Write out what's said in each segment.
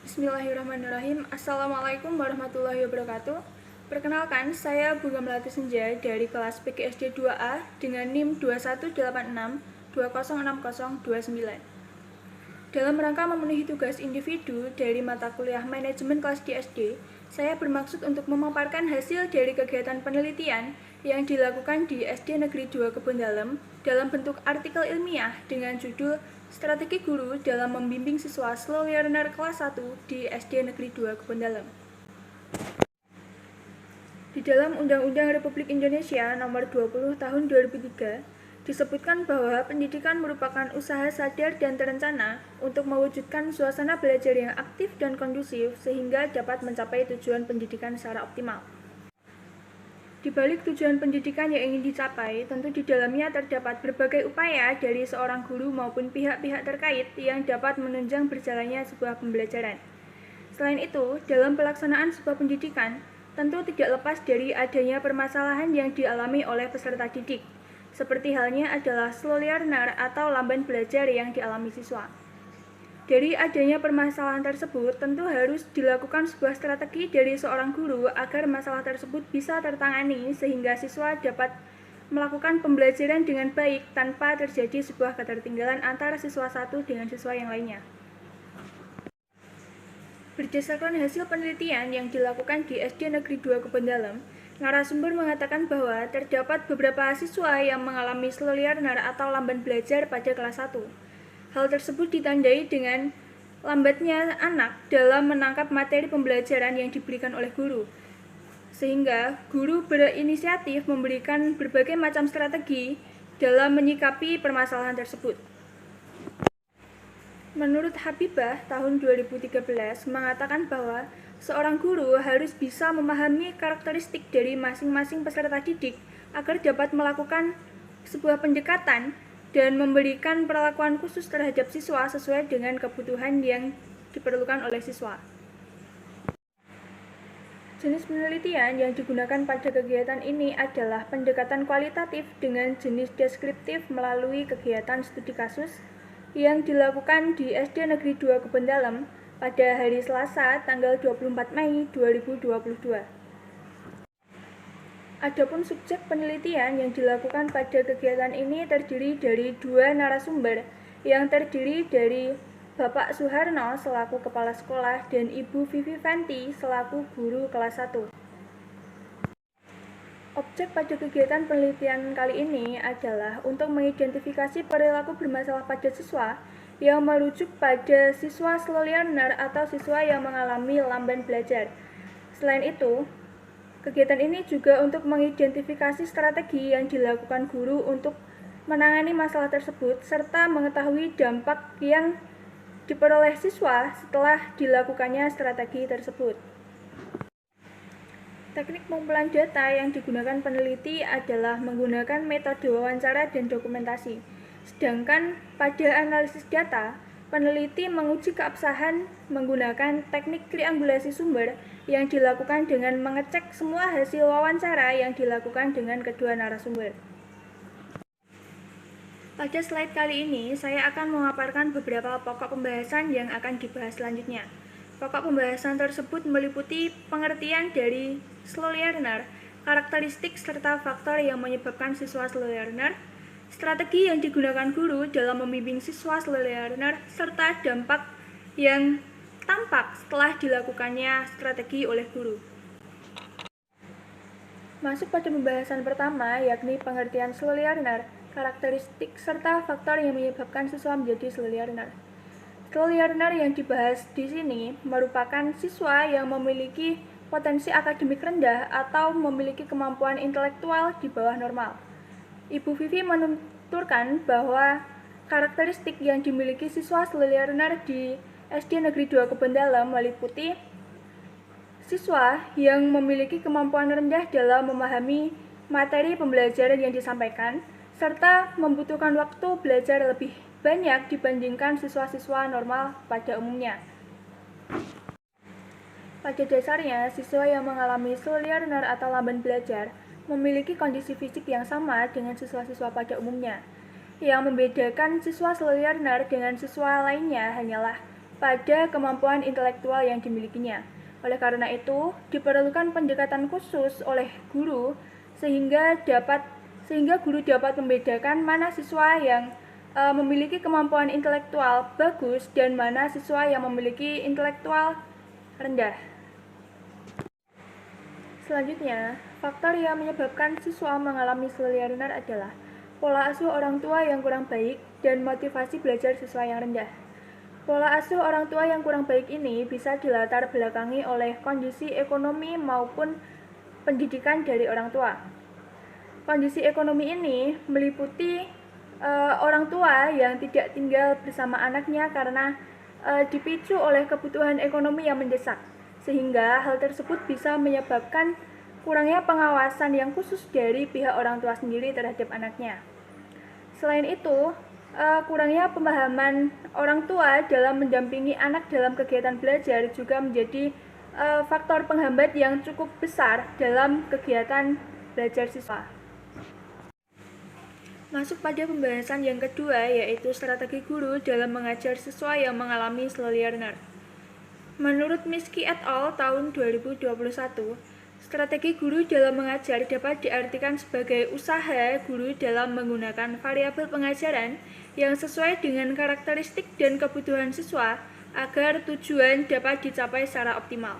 Bismillahirrahmanirrahim. Assalamualaikum warahmatullahi wabarakatuh. Perkenalkan, saya Bunga Melati Senja dari kelas PGSD 2A dengan NIM 2186206029. Dalam rangka memenuhi tugas individu dari mata kuliah manajemen kelas di SD, saya bermaksud untuk memaparkan hasil dari kegiatan penelitian yang dilakukan di SD Negeri 2 Kebondalam dalam bentuk artikel ilmiah dengan judul Strategi Guru dalam Membimbing Siswa Slow Learner Kelas 1 di SD Negeri 2 Kebondalam. Di dalam Undang-Undang Republik Indonesia Nomor 20 Tahun 2003 disebutkan bahwa pendidikan merupakan usaha sadar dan terencana untuk mewujudkan suasana belajar yang aktif dan kondusif sehingga dapat mencapai tujuan pendidikan secara optimal. Di balik tujuan pendidikan yang ingin dicapai, tentu di dalamnya terdapat berbagai upaya dari seorang guru maupun pihak-pihak terkait yang dapat menunjang berjalannya sebuah pembelajaran. Selain itu, dalam pelaksanaan sebuah pendidikan, tentu tidak lepas dari adanya permasalahan yang dialami oleh peserta didik, seperti halnya adalah slow learner atau lamban belajar yang dialami siswa. Dari adanya permasalahan tersebut, tentu harus dilakukan sebuah strategi dari seorang guru agar masalah tersebut bisa tertangani sehingga siswa dapat melakukan pembelajaran dengan baik tanpa terjadi sebuah ketertinggalan antara siswa satu dengan siswa yang lainnya. Berdasarkan hasil penelitian yang dilakukan di SD Negeri 2 Kebondalam, narasumber mengatakan bahwa terdapat beberapa siswa yang mengalami slow learner atau lamban belajar pada kelas 1. Hal tersebut ditandai dengan lambatnya anak dalam menangkap materi pembelajaran yang diberikan oleh guru, sehingga guru berinisiatif memberikan berbagai macam strategi dalam menyikapi permasalahan tersebut. Menurut Habibah tahun 2013 mengatakan bahwa seorang guru harus bisa memahami karakteristik dari masing-masing peserta didik agar dapat melakukan sebuah pendekatan dan memberikan perlakuan khusus terhadap siswa sesuai dengan kebutuhan yang diperlukan oleh siswa. Jenis penelitian yang digunakan pada kegiatan ini adalah pendekatan kualitatif dengan jenis deskriptif melalui kegiatan studi kasus yang dilakukan di SD Negeri 2 Kebondalam pada hari Selasa tanggal 24 Mei 2022. Adapun subjek penelitian yang dilakukan pada kegiatan ini terdiri dari dua narasumber yang terdiri dari Bapak Suharno selaku Kepala Sekolah dan Ibu Vivi Fenty selaku Guru kelas 1. Objek pada kegiatan penelitian kali ini adalah untuk mengidentifikasi perilaku bermasalah pada siswa yang merujuk pada siswa slow learner atau siswa yang mengalami lamban belajar. Selain itu, kegiatan ini juga untuk mengidentifikasi strategi yang dilakukan guru untuk menangani masalah tersebut serta mengetahui dampak yang diperoleh siswa setelah dilakukannya strategi tersebut. Teknik pengumpulan data yang digunakan peneliti adalah menggunakan metode wawancara dan dokumentasi. Sedangkan pada analisis data, peneliti menguji keabsahan menggunakan teknik triangulasi sumber yang dilakukan dengan mengecek semua hasil wawancara yang dilakukan dengan kedua narasumber. Pada slide kali ini, saya akan memaparkan beberapa pokok pembahasan yang akan dibahas selanjutnya. Pokok pembahasan tersebut meliputi pengertian dari slow learner, karakteristik serta faktor yang menyebabkan siswa slow learner, strategi yang digunakan guru dalam membimbing siswa slow learner, serta dampak yang tampak setelah dilakukannya strategi oleh guru. Masuk pada pembahasan pertama, yakni pengertian slow learner, karakteristik serta faktor yang menyebabkan siswa menjadi slow learner. Slow learner yang dibahas di sini merupakan siswa yang memiliki potensi akademik rendah atau memiliki kemampuan intelektual di bawah normal. Ibu Vivi menuturkan bahwa karakteristik yang dimiliki siswa slow learner di SD Negeri 2 Kebondalam meliputi siswa yang memiliki kemampuan rendah dalam memahami materi pembelajaran yang disampaikan, serta membutuhkan waktu belajar lebih banyak dibandingkan siswa-siswa normal pada umumnya. Pada dasarnya, siswa yang mengalami slow learner atau lamban belajar memiliki kondisi fisik yang sama dengan siswa-siswa pada umumnya. Yang membedakan siswa slow learner dengan siswa lainnya hanyalah pada kemampuan intelektual yang dimilikinya. Oleh karena itu, diperlukan pendekatan khusus oleh guru sehingga guru dapat membedakan mana siswa yang memiliki kemampuan intelektual bagus dan mana siswa yang memiliki intelektual rendah. Selanjutnya, faktor yang menyebabkan siswa mengalami slow learner adalah pola asuh orang tua yang kurang baik dan motivasi belajar siswa yang rendah. Pola asuh orang tua yang kurang baik ini bisa dilatar belakangi oleh kondisi ekonomi maupun pendidikan dari orang tua. Kondisi ekonomi ini meliputi orang tua yang tidak tinggal bersama anaknya karena dipicu oleh kebutuhan ekonomi yang mendesak, sehingga hal tersebut bisa menyebabkan kurangnya pengawasan yang khusus dari pihak orang tua sendiri terhadap anaknya. Selain itu, kurangnya pemahaman orang tua dalam mendampingi anak dalam kegiatan belajar juga menjadi faktor penghambat yang cukup besar dalam kegiatan belajar siswa. Masuk pada pembahasan yang kedua, yaitu strategi guru dalam mengajar siswa yang mengalami slow learner. Menurut Miski et al. Tahun 2021, strategi guru dalam mengajar dapat diartikan sebagai usaha guru dalam menggunakan variabel pengajaran yang sesuai dengan karakteristik dan kebutuhan siswa agar tujuan dapat dicapai secara optimal.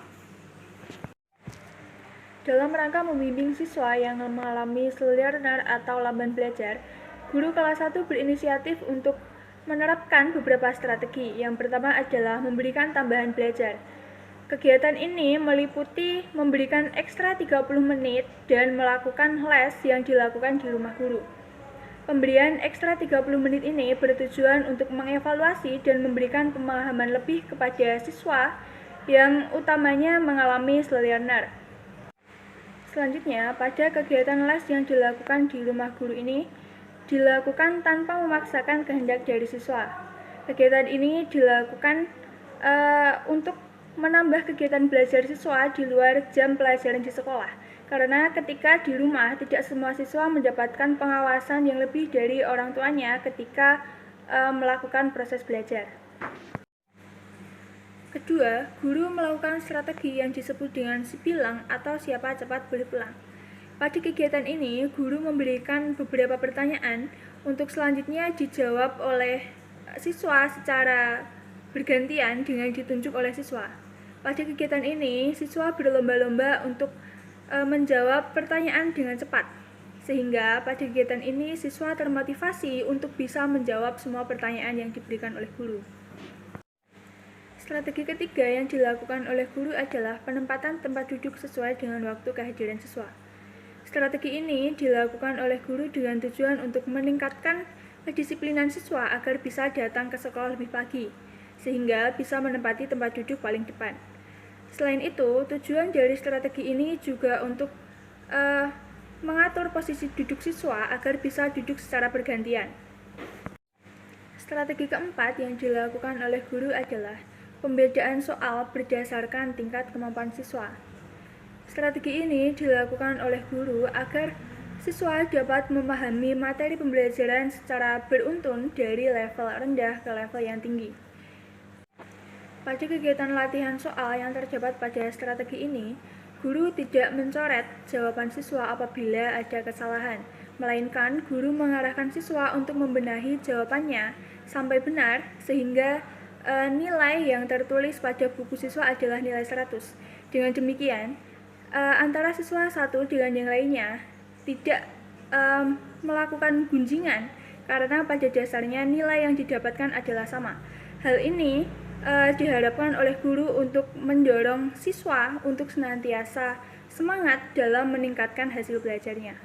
Dalam rangka membimbing siswa yang mengalami slow learner atau lamban belajar, guru kelas 1 berinisiatif untuk menerapkan beberapa strategi. Yang pertama adalah memberikan tambahan belajar. Kegiatan ini meliputi memberikan ekstra 30 menit dan melakukan les yang dilakukan di rumah guru. Pemberian ekstra 30 menit ini bertujuan untuk mengevaluasi dan memberikan pemahaman lebih kepada siswa yang utamanya mengalami slow learner. Selanjutnya, pada kegiatan les yang dilakukan di rumah guru ini dilakukan tanpa memaksakan kehendak dari siswa. Kegiatan ini dilakukan untuk menambah kegiatan belajar siswa di luar jam pelajaran di sekolah. Karena ketika di rumah, tidak semua siswa mendapatkan pengawasan yang lebih dari orang tuanya ketika melakukan proses belajar. Kedua, guru melakukan strategi yang disebut dengan si bilang atau siapa cepat berpulang. Pada kegiatan ini, guru memberikan beberapa pertanyaan untuk selanjutnya dijawab oleh siswa secara bergantian dengan ditunjuk oleh siswa. Pada kegiatan ini, siswa berlomba-lomba untuk menjawab pertanyaan dengan cepat. Sehingga pada kegiatan ini, siswa termotivasi untuk bisa menjawab semua pertanyaan yang diberikan oleh guru. Strategi ketiga yang dilakukan oleh guru adalah penempatan tempat duduk sesuai dengan waktu kehadiran siswa. Strategi ini dilakukan oleh guru dengan tujuan untuk meningkatkan kedisiplinan siswa agar bisa datang ke sekolah lebih pagi, sehingga bisa menempati tempat duduk paling depan. Selain itu, tujuan dari strategi ini juga untuk mengatur posisi duduk siswa agar bisa duduk secara bergantian. Strategi keempat yang dilakukan oleh guru adalah pembedaan soal berdasarkan tingkat kemampuan siswa. Strategi ini dilakukan oleh guru agar siswa dapat memahami materi pembelajaran secara beruntun dari level rendah ke level yang tinggi. Pada kegiatan latihan soal yang terdapat pada strategi ini, guru tidak mencoret jawaban siswa apabila ada kesalahan, melainkan guru mengarahkan siswa untuk membenahi jawabannya sampai benar sehingga nilai yang tertulis pada buku siswa adalah nilai 100. Dengan demikian, antara siswa satu dengan yang lainnya tidak melakukan gunjingan karena pada dasarnya nilai yang didapatkan adalah sama. Hal ini diharapkan oleh guru untuk mendorong siswa untuk senantiasa semangat dalam meningkatkan hasil belajarnya.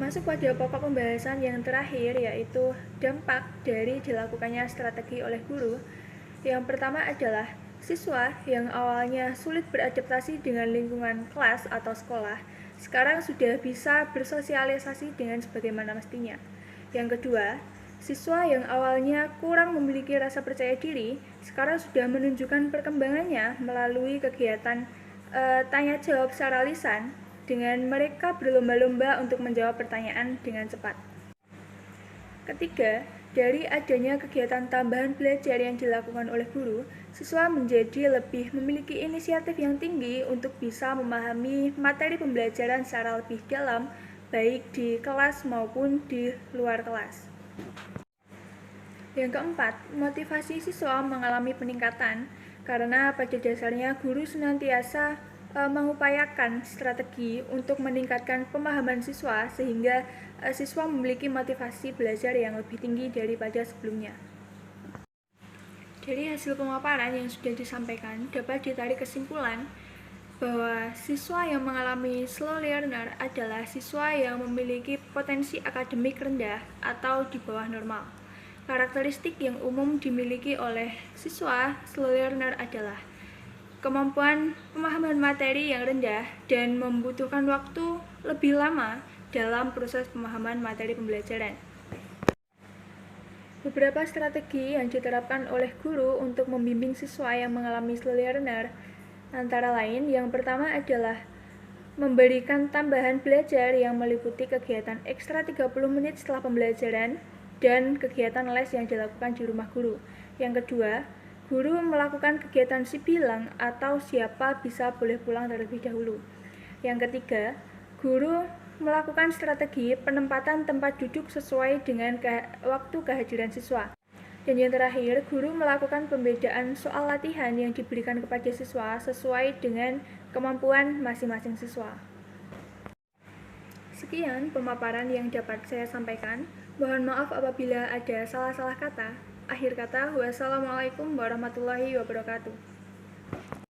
Masuk pada pokok pembahasan yang terakhir, yaitu dampak dari dilakukannya strategi oleh guru. Yang pertama adalah siswa yang awalnya sulit beradaptasi dengan lingkungan kelas atau sekolah, sekarang sudah bisa bersosialisasi dengan sebagaimana mestinya. Yang kedua, siswa yang awalnya kurang memiliki rasa percaya diri, sekarang sudah menunjukkan perkembangannya melalui kegiatan tanya jawab secara lisan, dengan mereka berlomba-lomba untuk menjawab pertanyaan dengan cepat. Ketiga, Dari adanya kegiatan tambahan belajar yang dilakukan oleh guru, siswa menjadi lebih memiliki inisiatif yang tinggi untuk bisa memahami materi pembelajaran secara lebih dalam, baik di kelas maupun di luar kelas. Yang keempat, motivasi siswa mengalami peningkatan karena pada dasarnya guru senantiasa mengupayakan strategi untuk meningkatkan pemahaman siswa sehingga siswa memiliki motivasi belajar yang lebih tinggi daripada sebelumnya. Dari hasil pemaparan yang sudah disampaikan dapat ditarik kesimpulan bahwa siswa yang mengalami slow learner adalah siswa yang memiliki potensi akademik rendah atau di bawah normal. Karakteristik yang umum dimiliki oleh siswa slow learner adalah kemampuan pemahaman materi yang rendah dan membutuhkan waktu lebih lama dalam proses pemahaman materi pembelajaran. Beberapa strategi yang diterapkan oleh guru untuk membimbing siswa yang mengalami slow learner antara lain, yang pertama adalah memberikan tambahan belajar yang meliputi kegiatan ekstra 30 menit setelah pembelajaran dan kegiatan les yang dilakukan di rumah guru. Yang kedua, guru melakukan kegiatan si bilang atau siapa bisa boleh pulang terlebih dahulu. Yang ketiga, guru melakukan strategi penempatan tempat duduk sesuai dengan waktu kehadiran siswa. Dan yang terakhir, guru melakukan pembedaan soal latihan yang diberikan kepada siswa sesuai dengan kemampuan masing-masing siswa. Sekian pemaparan yang dapat saya sampaikan. Mohon maaf apabila ada salah-salah kata. Akhir kata, wassalamualaikum warahmatullahi wabarakatuh.